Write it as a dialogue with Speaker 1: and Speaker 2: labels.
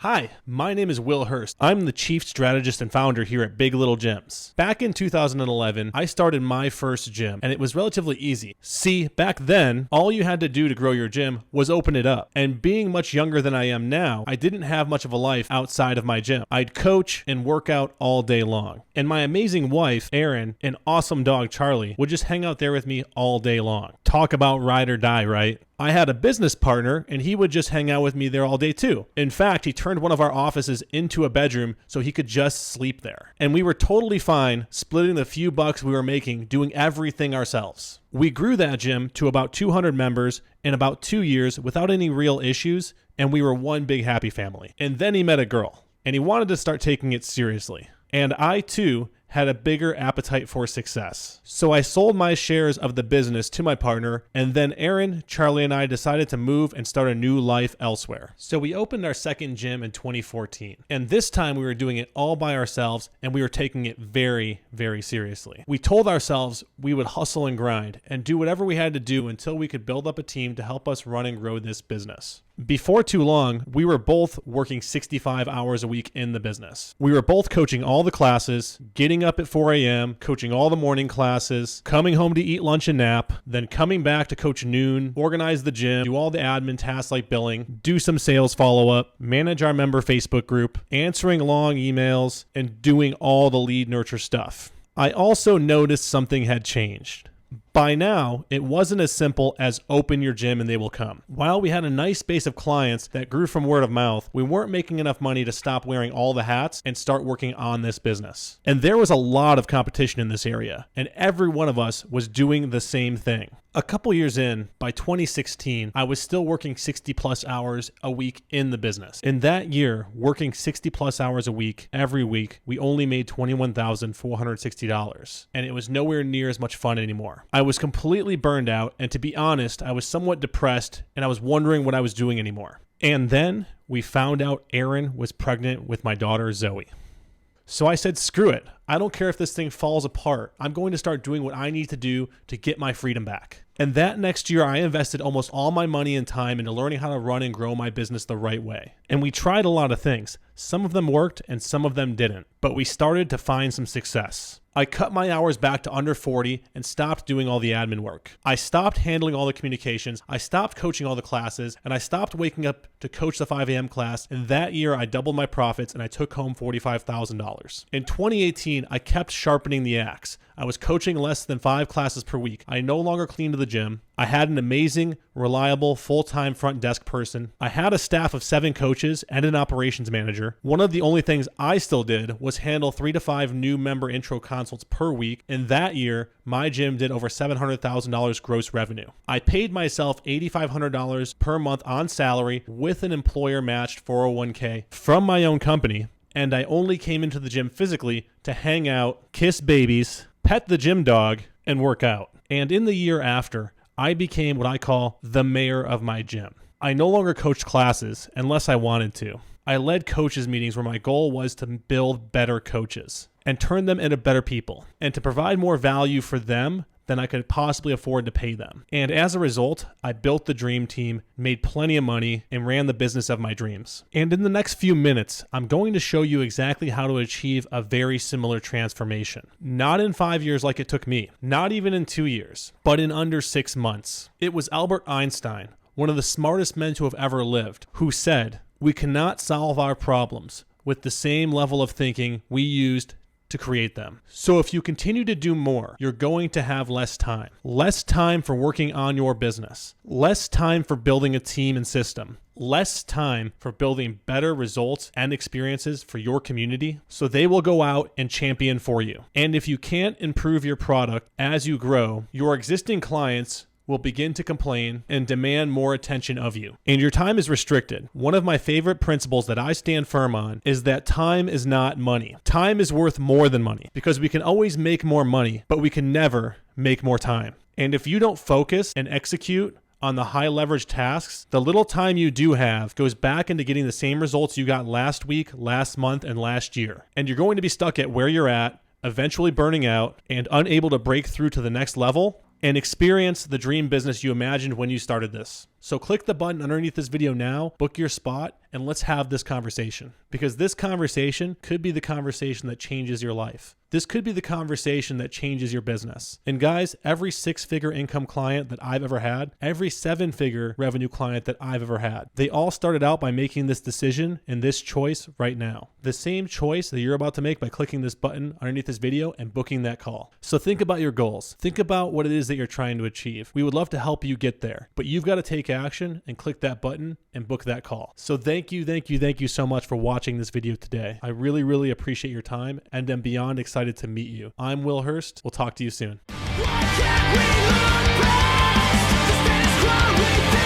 Speaker 1: Hi, my name is Will Hurst. I'm the chief strategist and founder here at Big Little Gyms. Back in 2011, I started my first gym, and it was relatively easy. See, back then, all you had to do to grow your gym was open it up. And being much younger than I am now, I didn't have much of a life outside of my gym. I'd coach and work out all day long. And my amazing wife, Erin, and awesome dog, Charlie, would just hang out there with me all day long. Talk about ride or die, right? I had a business partner, and he would just hang out with me there all day too. In fact, he turned one of our offices into a bedroom so he could just sleep there. And we were totally fine splitting the few bucks we were making, doing everything ourselves. We grew that gym to about 200 members in about 2 years without any real issues, and we were one big happy family. And then he met a girl, and he wanted to start taking it seriously. And I, too, had a bigger appetite for success. So I sold my shares of the business to my partner, and then Erin, Charlie, and I decided to move and start a new life elsewhere. So we opened our second gym in 2014, and this time we were doing it all by ourselves, and we were taking it very, very seriously. We told ourselves we would hustle and grind and do whatever we had to do until we could build up a team to help us run and grow this business. Before too long, we were both working 65 hours a week in the business. We were both coaching all the classes, getting up at 4 a.m., coaching all the morning classes, coming home to eat lunch and nap, then coming back to coach noon, organize the gym, do all the admin tasks like billing, do some sales follow-up, manage our member Facebook group, answering long emails, and doing all the lead nurture stuff. I also noticed something had changed. By now, it wasn't as simple as open your gym and they will come. While we had a nice base of clients that grew from word of mouth, we weren't making enough money to stop wearing all the hats and start working on this business. And there was a lot of competition in this area, and every one of us was doing the same thing. A couple years in, by 2016, I was still working 60 plus hours a week in the business. In that year, working 60 plus hours a week, every week, we only made $21,460, and it was nowhere near as much fun anymore. I was completely burned out, and to be honest, I was somewhat depressed, and I was wondering what I was doing anymore. And then we found out Erin was pregnant with my daughter, Zoe. So I said, screw it. I don't care if this thing falls apart. I'm going to start doing what I need to do to get my freedom back. And that next year, I invested almost all my money and time into learning how to run and grow my business the right way. And we tried a lot of things. Some of them worked and some of them didn't. But we started to find some success. I cut my hours back to under 40 and stopped doing all the admin work. I stopped handling all the communications, I stopped coaching all the classes, and I stopped waking up to coach the 5 a.m. class, and that year I doubled my profits and I took home $45,000. In 2018, I kept sharpening the axe. I was coaching less than 5 classes per week. I no longer cleaned the gym. I had an amazing, reliable, full-time front desk person. I had a staff of 7 coaches and an operations manager. One of the only things I still did was handle 3 to 5 new member intro consults per week. And that year, my gym did over $700,000 gross revenue. I paid myself $8,500 per month on salary with an employer-matched 401k from my own company. And I only came into the gym physically to hang out, kiss babies, pet the gym dog, and work out. And in the year after, I became what I call the mayor of my gym. I no longer coached classes unless I wanted to. I led coaches meetings where my goal was to build better coaches and turn them into better people and to provide more value for them than I could possibly afford to pay them. And as a result, I built the dream team, made plenty of money, and ran the business of my dreams. And in the next few minutes, I'm going to show you exactly how to achieve a very similar transformation. Not in 5 years like it took me, not even in 2 years, but in under 6 months. It was Albert Einstein, one of the smartest men to have ever lived, who said, "We cannot solve our problems with the same level of thinking we used to create them." So if you continue to do more, you're going to have less time. Less time for working on your business. Less time for building a team and system. Less time for building better results and experiences for your community, so they will go out and champion for you. And if you can't improve your product as you grow, your existing clients will begin to complain and demand more attention of you. And your time is restricted. One of my favorite principles that I stand firm on is that time is not money. Time is worth more than money because we can always make more money, but we can never make more time. And if you don't focus and execute on the high leverage tasks, the little time you do have goes back into getting the same results you got last week, last month, and last year. And you're going to be stuck at where you're at, eventually burning out and unable to break through to the next level and experience the dream business you imagined when you started this. So click the button underneath this video now, book your spot, and let's have this conversation. Because this conversation could be the conversation that changes your life. This could be the conversation that changes your business. And guys, every 6-figure income client that I've ever had, every 7-figure revenue client that I've ever had, they all started out by making this decision and this choice right now. The same choice that you're about to make by clicking this button underneath this video and booking that call. So think about your goals. Think about what it is that you're trying to achieve. We would love to help you get there, but you've got to take action and click that button and book that call. So thank you so much for watching this video today. I really appreciate your time and am beyond excited to meet you. I'm Will Hurst. We'll talk to you soon. Why can't we look past the status quo?